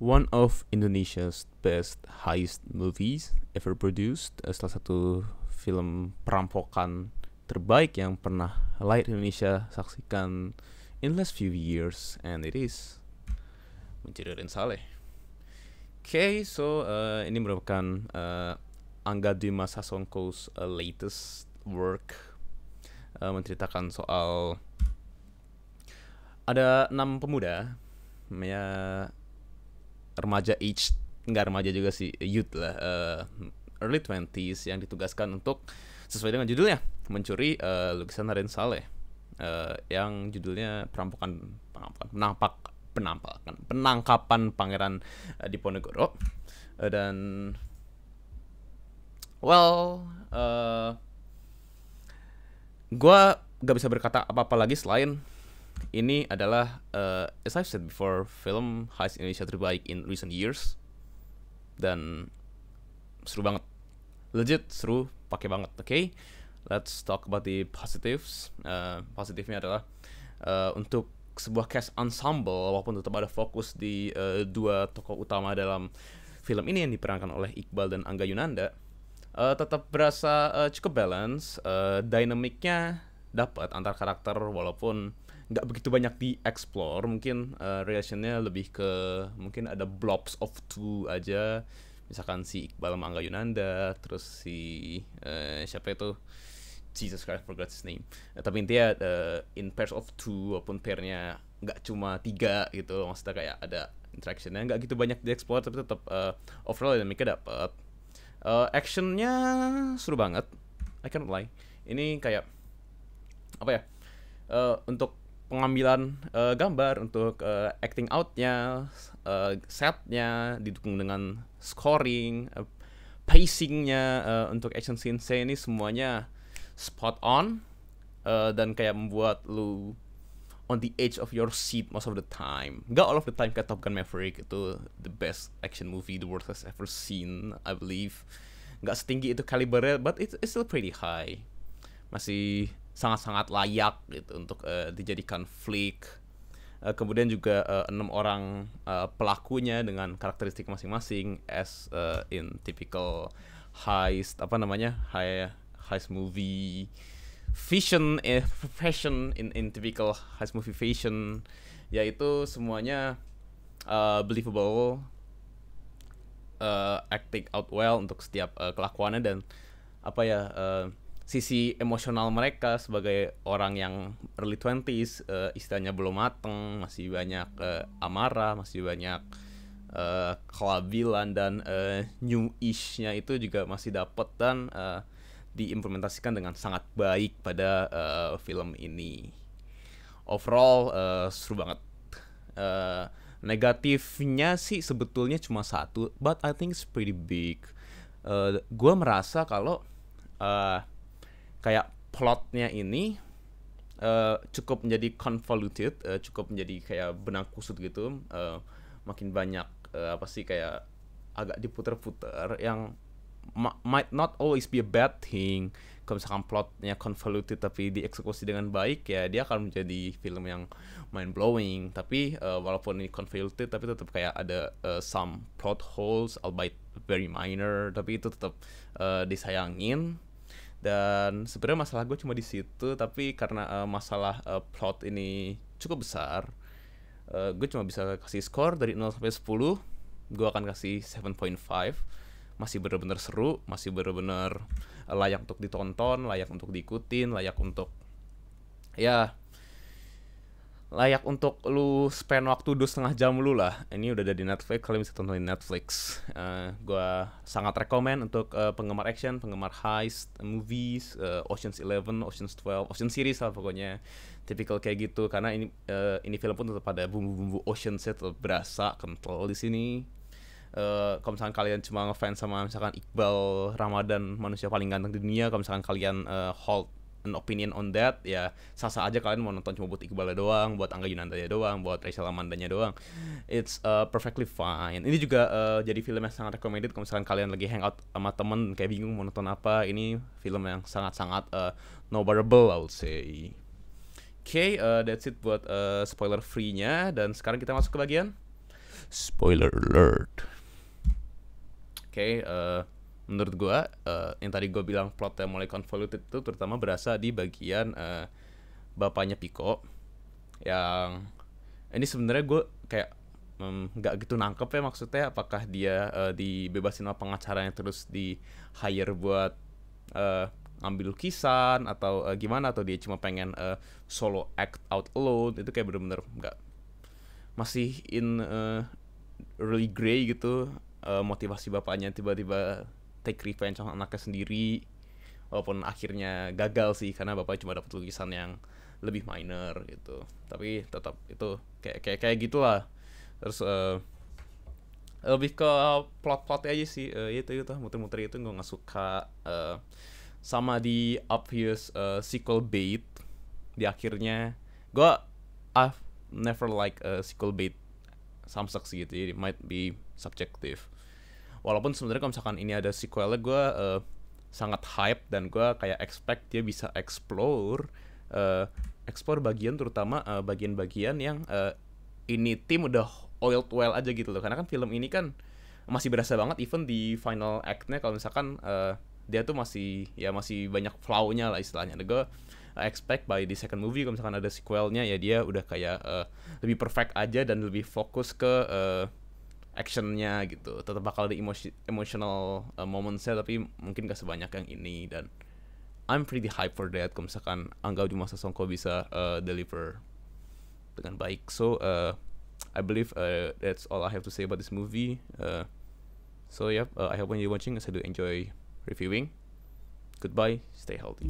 one of Indonesia's best heist movies ever produced. Salah satu film perampokan terbaik yang pernah rakyat Indonesia saksikan in the last few years, and it is Mencuri Raden Saleh. Okay, so ini merupakan Angga Dima Sasongko's latest work, menceritakan soal ada 6 pemuda, ya remaja age, nggak remaja juga sih, youth lah, early 20s yang ditugaskan untuk sesuai dengan judulnya mencuri lukisan Raden Saleh, yang judulnya penangkapan Pangeran Diponegoro. Dan gue gak bisa berkata apa-apa lagi selain ini adalah, as I've said before, film heist Indonesia terbaik in recent years. Dan seru banget, legit seru, pakai banget. Okay, let's talk about the positives. Positifnya adalah untuk sebuah cast ensemble, walaupun tetap ada fokus di dua tokoh utama dalam film ini yang diperankan oleh Iqbal dan Angga Yunanda, tetap berasa cukup balance. Dynamicnya dapat antar karakter, walaupun nggak begitu banyak di-explore. Mungkin relationnya lebih ke mungkin ada blobs of two aja, misalkan si Iqbal sama Angga Yunanda, terus si siapa itu, Jesus Christ, forgot his name. Tapi intinya in pairs of two, walaupun pairnya nggak cuma 3 gitu, maksudnya kayak ada interactionnya nggak gitu banyak di-explore, tapi tetap overall dinamiknya dapat. Actionnya seru banget, I can't lie. Ini kayak apa ya, untuk pengambilan gambar, untuk acting outnya, setnya didukung dengan scoring, pacingnya, untuk action scene ini semuanya spot on, dan kayak membuat lu on the edge of your seat most of the time. Gak all of the time kayak Top Gun Maverick, itu the best action movie the world has ever seen, I believe. Gak setinggi itu kalibernya, but it's still pretty high. Masih sangat-sangat layak gitu untuk dijadikan flick. Kemudian juga 6 orang pelakunya dengan karakteristik masing-masing, as in typical heist, heist movie fashion, in typical heist movie fashion, yaitu semuanya believable, acting out well untuk setiap kelakuannya, dan sisi emosional mereka sebagai orang yang early 20s, istilahnya belum mateng, masih banyak amarah, masih banyak kelabilan, dan new-ish-nya itu juga masih dapat dan diimplementasikan dengan sangat baik pada film ini. Overall seru banget. Negatifnya sih sebetulnya cuma satu, but I think it's pretty big. Gue merasa kalau kayak plotnya ini cukup menjadi convoluted, cukup menjadi kayak benang kusut gitu, makin banyak kayak agak diputer-puter, yang might not always be a bad thing. Kalau misalkan plotnya convoluted tapi dieksekusi dengan baik, ya dia akan menjadi film yang mind blowing. Tapi walaupun ini convoluted, tapi tetap kayak ada some plot holes, albeit very minor, tapi itu tetap disayangin. Dan sebenarnya masalah gue cuma di situ, tapi karena masalah plot ini cukup besar, gue cuma bisa kasih skor dari 0 sampai 10. Gue akan kasih 7.5. Masih benar-benar seru, masih benar-benar layak untuk ditonton, layak untuk diikutin, layak untuk lu spend waktu 2,5 jam lu lah. Ini udah ada di Netflix, kalian bisa tonton di Netflix. Gue sangat rekomen untuk penggemar action, penggemar heist movies, Ocean's 11, Ocean's 12, Ocean series lah pokoknya, typical kayak gitu. Karena ini film pun tetap ada bumbu-bumbu Ocean's-nya, tetap berasa kental di sini. Kalau misalkan kalian cuma ngefans sama misalkan Iqbal Ramadan, manusia paling ganteng di dunia, kalau misalkan kalian hold an opinion on that, ya sah-sah aja kalian mau nonton cuma buat Iqbalnya doang, buat Angga Yunandanya doang, buat Rachel Amandanya doang. It's perfectly fine. Ini juga jadi film yang sangat recommended kalau misalkan kalian lagi hangout sama temen kayak bingung mau nonton apa. Ini film yang sangat-sangat no-barable, I would say. Okay, that's it buat spoiler free-nya. Dan sekarang kita masuk ke bagian Spoiler alert. Oke, menurut gue yang tadi gue bilang plotnya mulai convoluted itu terutama berasa di bagian bapaknya Pico, yang ini sebenarnya gue kayak nggak gitu nangkep ya, maksudnya apakah dia dibebasin sama pengacaranya terus di hire buat ngambil lukisan atau gimana, atau dia cuma pengen solo act out alone. Itu kayak bener-bener nggak, masih in really gray gitu. Motivasi bapaknya tiba-tiba take revenge sama anaknya sendiri, walaupun akhirnya gagal sih karena bapaknya cuma dapat lukisan yang lebih minor gitu, tapi tetap itu kayak gitulah. Terus lebih ke plot aja sih, itu muter-muter itu gue nggak suka. Sama di obvious sequel bait di akhirnya. I've never like sequel bait samsek gitu, it might be subjective. Walaupun sebenarnya kalau misalkan ini ada sequelnya, gue sangat hype dan gue kayak expect dia bisa explore bagian, terutama bagian-bagian yang ini tim udah oiled well aja gitu loh. Karena kan film ini kan masih berasa banget even di final act-nya kalau misalkan dia tuh masih banyak flaw-nya lah istilahnya. Dan gue expect by the second movie kalau misalkan ada sequelnya ya dia udah kayak lebih perfect aja dan lebih fokus ke actionnya gitu. Tetap bakal ada emotional moments-nya, tapi mungkin gak sebanyak yang ini. Dan I'm pretty hyped for that kalau misalkan Angga Udi Sasongko bisa deliver dengan baik. So I believe that's all I have to say about this movie. So yeah, I hope when you're watching, I do enjoy reviewing. Goodbye, stay healthy.